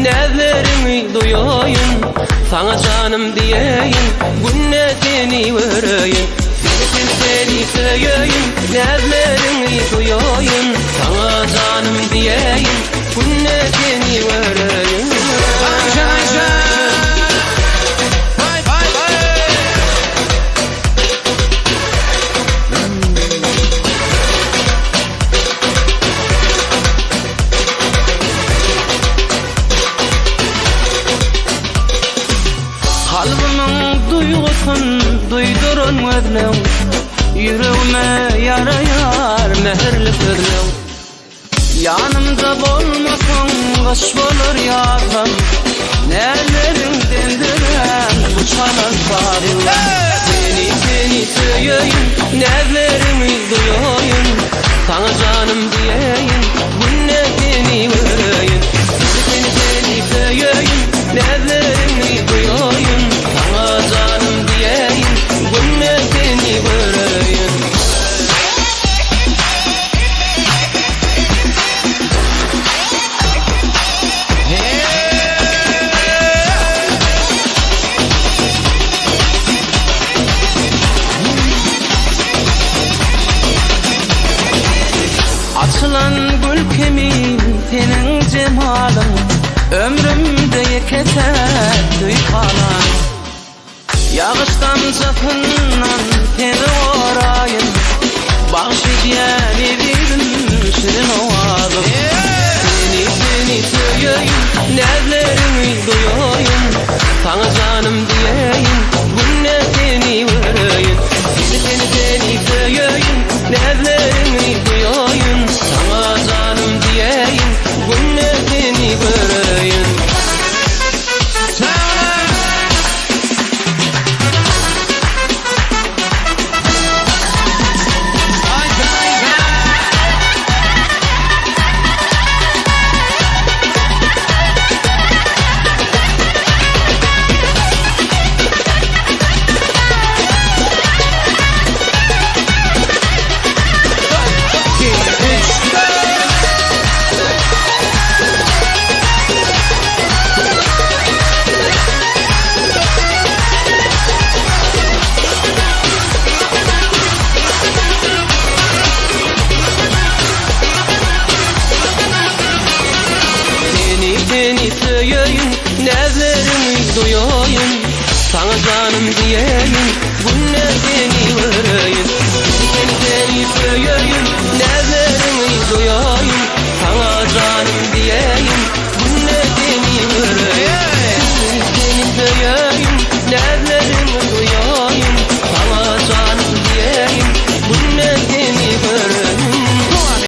nevlerimi duyayım, sana canım diyeyim, günnetini vereyim. Seni seveyim, nevlerimi duyayım, sana canım diyeyim, günnetini vereyim. Kalbimin duygusun duydurun özlem, yüreğime yarayar mehirli sözlem. Yanımda bulmasın kış bulur yazdan, nerelerin dindiren bu çalan sarılan. Seni seveyim, nevlerimi duyayım, sana canım diyeyim, günnetini vereyim. Seni seveyim, nevlerimi duyayım, sana canım diyeyim, günnetini vereyim. Açılan gül kemin senin cemalın, ömrümde yeketer duykalan. Yağıştan capından seni orayın, bahşediyen evim şirin ovazım. Seni seveyim, nevlerimi duyayım, sana canım diyeyim, günnetini vereyim. Seni seveyim, nevlerimi duyayım, sana canım diyeyim, günnetini vereyim. Seni seveyim, nevlerimi duyayım, sana canım diyeyim, bu ne